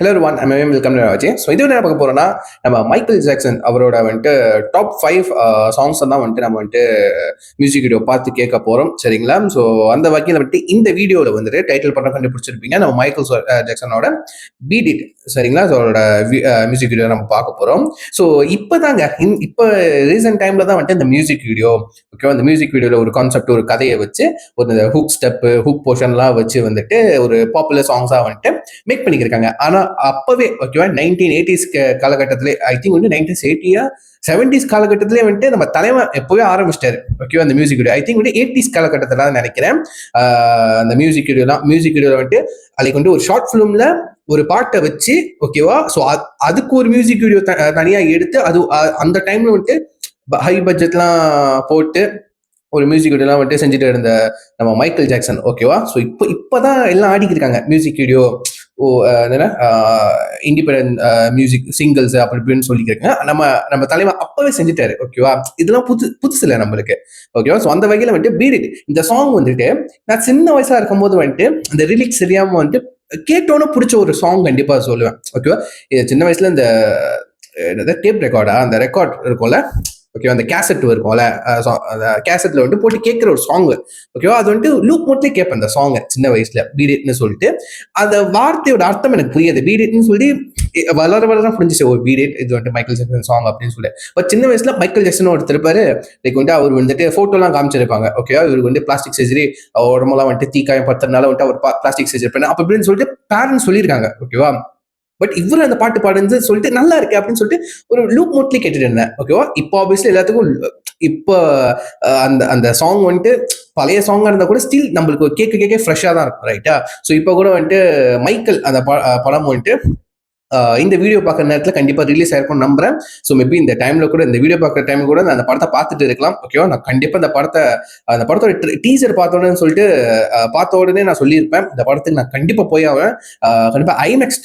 Hello one welcome Raje. So இது என்ன பார்க்க போறோம்னா, நம்ம மைக்கேல் ஜாக்சன் அவரோட வந்துட்டு டாப் 5 சாங்ஸ் தான் வந்துட்டு நம்ம வந்துட்டு மியூசிக் வீடியோ பார்த்து கேட்க போறோம். சரிங்களா? ஸோ அந்த வகையில் வந்துட்டு இந்த வீடியோவில் வந்துட்டு டைட்டில் பண்ண கண்டுபிடிச்சிருப்பீங்க. நம்ம மைக்கேல் ஜாக்சனோட பீட் இட். சரிங்களா? ஸோ அவரோட மியூசிக் வீடியோ நம்ம பார்க்க போறோம். ஸோ இப்போதாங்க இப்போ ரீசெண்ட் டைம்ல தான் வந்துட்டு இந்த மியூசிக் வீடியோ ஓகேவா, அந்த மியூசிக் வீடியோவில் ஒரு கான்செப்ட், ஒரு கதையை வச்சு ஒரு ஹுக் ஸ்டெப்பு, ஹுக் போர்ஷன்லாம் வச்சு வந்துட்டு ஒரு பாப்புலர் சாங்ஸா வந்துட்டு மேக் பண்ணிக்கிருக்காங்க. ஆனா அப்பவே ஓகேவா 1980s காலகட்டத்திலே, ஐ திங்க் வந்து 1980 70s காலகட்டத்திலே வந்துட்டு நம்ம தலைவன் எப்பவே ஆரம்பிச்சிட்டாரு. ஓகேவா அந்த மியூசிக் வீடியோ ஐ திங்க் வந்து 80s காலகட்டத்தில் தான் நினைக்கிறேன். அந்த மியூசிக் வீடியோல வந்துட்டு அதுக்கு வந்து ஒரு ஷார்ட் ஃபிலிம்ல ஒரு பாட்டை வச்சு ஓகேவா, ஸோ அதுக்கு ஒரு மியூசிக் வீடியோ தனியா எடுத்து அது அந்த டைம்ல வந்துட்டு ஹை பட்ஜெட்லாம் போட்டு ஒரு மியூசிக் வீடியோலாம் வந்துட்டு செஞ்சுட்டு இருந்த நம்ம மைக்கேல் ஜாக்சன் ஓகேவா. ஸோ இப்போதான் எல்லாம் ஆடிக்கிட்டு இருக்காங்க music video, independent music singles அப்படி இப்படின்னு சொல்லியிருக்காங்க. நம்ம தலைவர் அப்பவே செஞ்சுட்டாரு ஓகேவா. இதெல்லாம் புதுசு இல்லை நம்மளுக்கு ஓகேவா. ஸோ அந்த வகையில வந்துட்டு பீட் இட் இந்த சாங் வந்துட்டு நான் சின்ன வயசா இருக்கும் போது வந்துட்டு அந்த லிரிக்ஸ் தெரியாம வந்துட்டு கேட்டோன்னு பிடிச்ச ஒரு சாங் கண்டிப்பா சொல்லுவேன் ஓகேவா. இது சின்ன வயசுல இந்த டேப் ரெக்கார்டா, அந்த ரெக்கார்ட் இருக்கும்ல ஓகேவா, அந்த கேசட் இருக்கும்ல, அந்த கேசட்ல வந்துட்டு போட்டு கேட்கிற ஒரு சாங் ஓகேவா. அது வந்துட்டு லூப் மோட்லயே கேட்பேன் அந்த சாங் சின்ன வயசுல. பீடிட்னு சொல்லிட்டு அந்த வார்த்தையோட அர்த்தம் எனக்கு புரியாது. பீடிட்னு சொல்லி வளர புரிஞ்சிச்சு ஒரு பீடிட் இது வந்துட்டு மைக்கேல் ஜாக்சன் சாங் அப்படின்னு சொல்லி. பட் சின்ன வயசுல மைக்கேல் ஜாக்சன் ஒருத்தர் இருப்பாரு, லைக் வந்துட்டு அவர் வந்துட்டு போட்டோலாம் காமிச்சிருப்பாங்க ஓகேவா. இவருக்கு வந்து பிளாஸ்டிக் சர்ஜரி, உடம்பெல்லாம் வந்துட்டு தீக்காயம் பத்திரனால வந்துட்டு அவர் பிளாஸ்டிக் சர்ஜரி பண்ண அப்ப அப்படின்னு சொல்லிட்டு பேரண்ட்ஸ் சொல்லியிருக்காங்க ஓகேவா. பட் இவரு அந்த பாட்டு பாடுன்னு சொல்லிட்டு நல்லா இருக்கு அப்படின்னு சொல்லிட்டு ஒரு லூப் மோட்லயே கேட்டுட்டு இருந்தேன் ஓகேவா. இப்போ ஆப்வியஸ்லி எல்லாத்துக்கும் இப்போ அந்த சாங் வந்துட்டு பழைய சாங்கா இருந்தா கூட ஸ்டில் நம்மளுக்கு கேட்க ஃப்ரெஷ்ஷா தான் இருக்கும் ரைட்டா. ஸோ இப்போ கூட வந்துட்டு மைக்கேல் அந்த படம் வந்துட்டு இந்த வீடியோ பார்க்குற நேரத்தில் கண்டிப்பாக ரிலீஸ் ஆயிருக்கும்னு நம்புறேன். ஸோ மேபி இந்த டைம்ல கூட, இந்த வீடியோ பார்க்குற டைம் கூட நான் அந்த படத்தை பார்த்துட்டு இருக்கலாம் ஓகேவா. நான் கண்டிப்பாக அந்த படத்தோட டீசர் பார்த்தோன்னு சொல்லிட்டு பார்த்த உடனே நான் சொல்லியிருப்பேன் இந்த படத்துக்கு நான் கண்டிப்பாக போய் ஆவேன். கண்டிப்பாக ஐமேக்ஸ்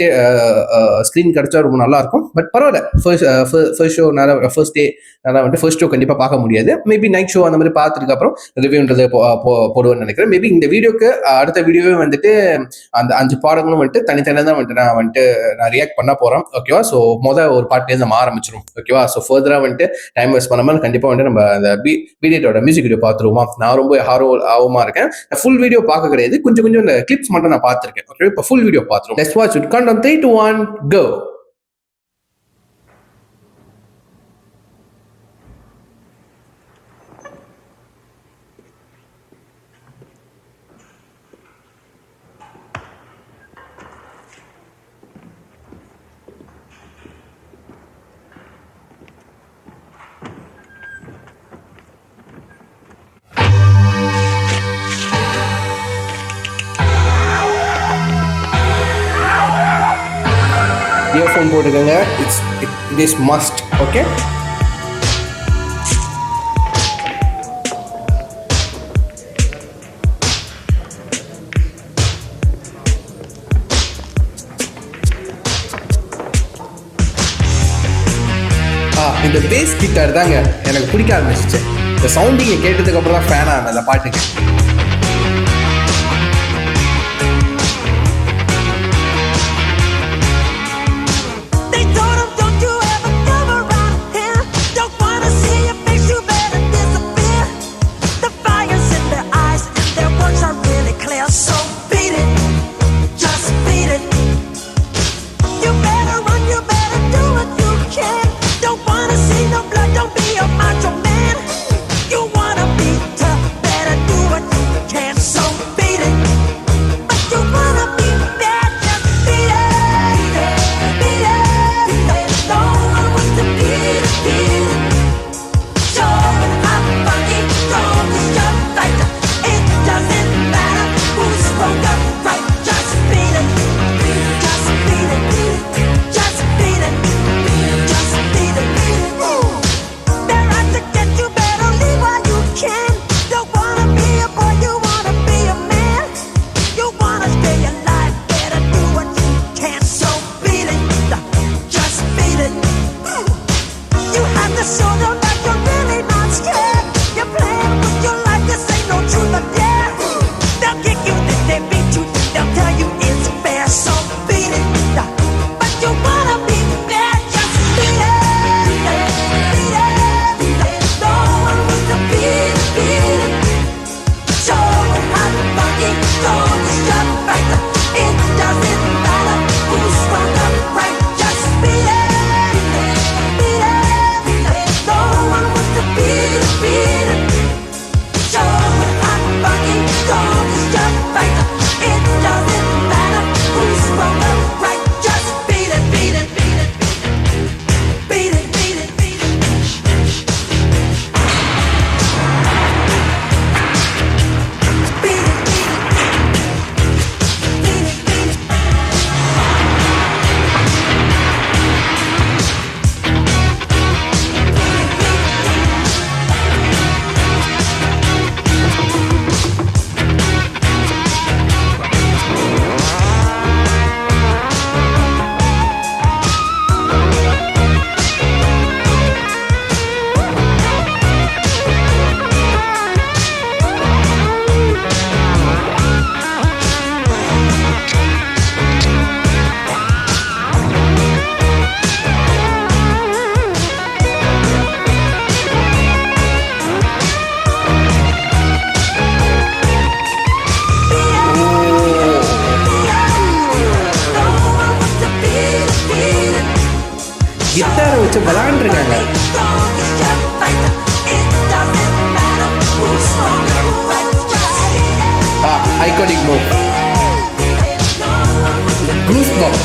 ஸ்க்ரீன் கிடைச்சா ரொம்ப நல்லா இருக்கும். பட் பரவாயில்ல, ஃபர்ஸ்ட் ஷோ ஃபர்ஸ்ட் டே வந்துட்டு ஃபர்ஸ்ட் ஷோ கண்டிப்பாக பார்க்க முடியாது. மேபி நைட் ஷோ அந்த மாதிரி பார்த்துட்டு அப்புறம் ரிவ்யூன்றது போடுவேன்னு நினைக்கிறேன். மேபி இந்த வீடியோக்கு அடுத்த வீடியோவே வந்துட்டு அந்த 5 பாடங்களும் வந்துட்டு தனித்தனியாக தான் வந்துட்டு நான் ரியாக்ட் பண்ண போறோம் ஓகேவா. ஸோ ஒரு பாட்டிலேருந்து நம்ம ஆரம்பிச்சிடும் ஓகேவா. ஸோ ஃபர்தரா வந்துட்டு டைம் வேஸ்ட் பண்ணாமல் கண்டிப்பா வந்துட்டு நம்ம அந்த பீடிட்டோட மியூசிக் வீடியோ பார்த்துருவோமா. நான் ரொம்ப ஆர்வமா இருக்கேன். ஃபுல் வீடியோ பார்க்க கிடையாது, கொஞ்சம் இந்த கிளிப்ஸ் மட்டும் நான் பார்த்துருக்கேன் ஓகே. இப்போ ஃபுல் வீடியோ பார்த்துருவோம். Let's watch it. Count on 3 2 1 go. Earphone போட்டுக்கோங்க. It is must okay. இந்த பேஸ் கிட்டார் தாங்க எனக்கு பிடிக்க ஆரம்பிச்சிச்சு. இந்த சவுண்டிங்கை கேட்டதுக்கு அப்புறம் தான் ஃபேன் ஆனேன் அந்த பாட்டுக்கு. Don't be a macho man. You wanna be tough, better do what you can. Move, goose pump.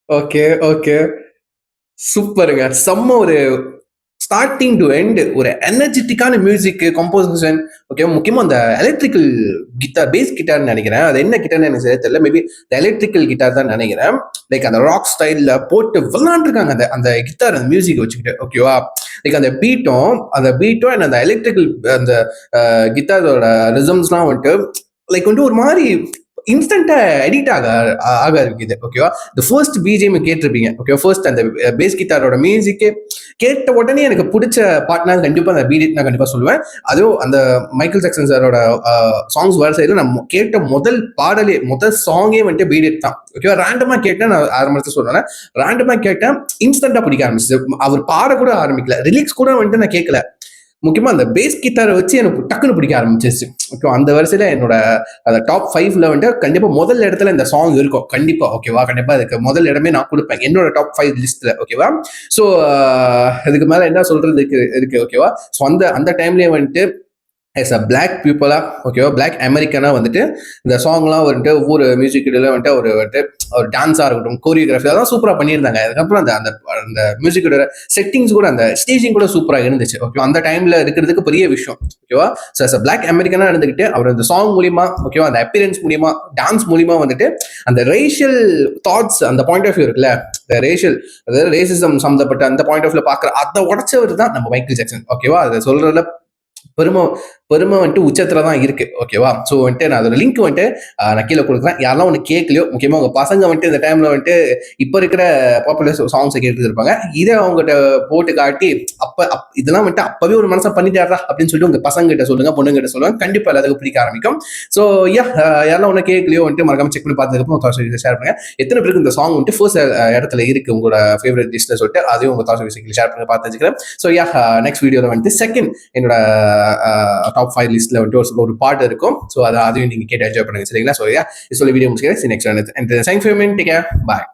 Okay, okay. சூப்பருங்க. செம்ம ஒரு ஸ்டார்ட்டிங் டு எண்ட் ஒரு எனர்ஜெட்டிக்கான மியூசிக் கம்போசிஷன். ஓகே, முக்கியமா அந்த எலக்ட்ரிக்கல் கிட்டார், பேஸ் கிட்டார்னு நினைக்கிறேன். அது என்ன கிட்டார்னு எனக்கு சரியா தெரியல. மேபி எலக்ட்ரிக்கல் கிட்டார் தான் நினைக்கிறேன். லைக் அந்த ராக் ஸ்டைல்ல போட்டு விளாண்டுருக்காங்க அந்த அந்த கிட்டார், அந்த மியூசிக் வச்சுக்கிட்டு. ஓகேவா, லைக் அந்த பீட்டும் அண்ட் அந்த எலக்ட்ரிக்கல் அந்த கிட்டாரோட ரிசம்ஸ்லாம் வந்துட்டு லைக் வந்துட்டு ஒரு மாதிரி இன்ஸ்டன்டா எடிட் ஆக இருக்குது. ஓகேவா, இந்த ஃபர்ஸ்ட் பிஜிஎம் கேட்டிருப்பீங்க. ஓகே, ஃபர்ஸ்ட் அந்த பேஸ் கிட்டாரோட மியூசிக் கேட்ட உடனே எனக்கு பிடிச்ச பாட்னா கண்டிப்பா அந்த பீட் நான் கண்டிப்பா சொல்லுவேன். அதுவும் அந்த மைக்கேல் ஜாக்சன் சாரோட சாங்ஸ் வர சைடுல நான் கேட்ட முதல் சாங்கே வந்துட்டு பீட் தான். ஓகேவா, ரேண்டமா கேட்டேன். நான் ஆரம்பத்தில் சொல்றேன், ரேண்டமா கேட்டேன், இன்ஸ்டன்டா பிடிக்க ஆரம்பிச்சு. அவர் பாட கூட ஆரம்பிக்கல, ரிலிக்ஸ் கூட வந்துட்டு நான் கேட்கல. முக்கியமா அந்த பேஸ் கிட்டாரை வச்சு எனக்கு டக்குன்னு பிடிக்க ஆரம்பிச்சிருச்சு. ஓகே, அந்த வரிசையில என்னோட அந்த டாப் 5ல வந்துட்டு கண்டிப்பா முதல் இடத்துல இந்த சாங் இருக்கும். கண்டிப்பா ஓகேவா, கண்டிப்பா அதுக்கு முதல் இடமே நான் கொடுப்பேன் என்னோட டாப் 5 லிஸ்ட்ல. ஓகேவா, ஸோ இதுக்கு மேல என்ன சொல்றதுக்கு இருக்கு. ஓகேவா, ஸோ அந்த அந்த டைம்லயே வந்துட்டு ஆஸ் அ பிளாக் பீப்புளா, ஓகேவா, பிளாக் அமெரிக்கனா வந்துட்டு இந்த சாங்லாம் வந்துட்டு ஒவ்வொரு மியூசிக் வீடியோல வந்துட்டு ஒரு டான்ஸா இருக்கட்டும், கோரியோகிராஃபி அதெல்லாம் சூப்பரா பண்ணியிருந்தாங்க. அதுக்கப்புறம் அந்த அந்த அந்த மியூசிக் வீடியோட செட்டிங்ஸ் கூட, அந்த ஸ்டேஜிங் கூட சூப்பரா இருந்துச்சு. ஓகே, அந்த டைம்ல இருக்கிறதுக்கு பெரிய விஷயம். ஓகேவா, ஸோ ஆஸ் அ பிளாக் அமெரிக்கனா இருந்துகிட்டு அவர் அந்த சாங் மூலியமா, ஓகேவா, அந்த அப்பியரன்ஸ் மூலியமா, டான்ஸ் மூலியமா வந்துட்டு அந்த ரேஷியல் தாட்ஸ், அந்த பாயிண்ட் ஆஃப் வியூ இருக்குல்ல, ரேஷியல், அதாவது ரேசிசம் சம்பந்தப்பட்ட அந்த பாயிண்ட் ஆஃப் வியூ பாக்குற அதை உடச்சவர் தான் நம்ம மைக்கேல் ஜாக்சன். ஓகேவா, அதை சொல்றதுல பெருமை பெருமை வந்துட்டு உச்சத்துல தான் இருக்கு. ஓகேவா, ஸோ வந்துட்டு நான் அதோட லிங்க் வந்துட்டு நான் கீழே கொடுக்குறேன். யாரெல்லாம் ஒன்று கேட்கலையோ, முக்கியமா உங்க பசங்க வந்துட்டு இந்த டைம்ல வந்துட்டு இப்போ இருக்கிற பாப்புலர் சாங்ஸை கேட்டு இருப்பாங்க, இதை அவங்ககிட்ட போட்டு காட்டி இதெல்லாம் வந்துட்டு அப்பவே ஒரு மனசை பண்ணிட்டாரா அப்படின்னு சொல்லிட்டு உங்க பசங்க கிட்ட சொல்லுங்க, பொண்ணுங்க கிட்ட சொல்லுங்க, கண்டிப்பா எல்லாத்துக்கும் பிடிக்க ஆரம்பிக்கும். ஸோ யாரெல்லாம் ஒன்று கேட்கலையோ வந்துட்டு மறக்காம செக் பண்ணி பார்த்ததுக்கு ஷேர் பண்ணுங்க. எத்தனை பேருக்கு இந்த சாங் வந்துட்டு ஃபர்ஸ்ட் இடத்துல இருக்கு உங்களோட ஃபேவரட் லிஸ்ட்ல சொல்லிட்டு அதையும் உங்க தாட்ஸ் ஷேர் பண்ணி பார்த்து வச்சுக்கிறேன். ஸோ நெக்ஸ்ட் வீடியோல வந்துட்டு செகண்ட் என்னோட டாப் 5 லிஸ்ட்ல வந்துட்டு ஒரு பாட்டு இருக்கும். ஸோ அதையும் நீங்க கேட்டு என்ஜாய் பண்ணுங்க, சரிங்களா? ஸோ சொல்லி வீடியோ முடிச்சுக்கிறேன். நெக்ஸ்ட் பாய்.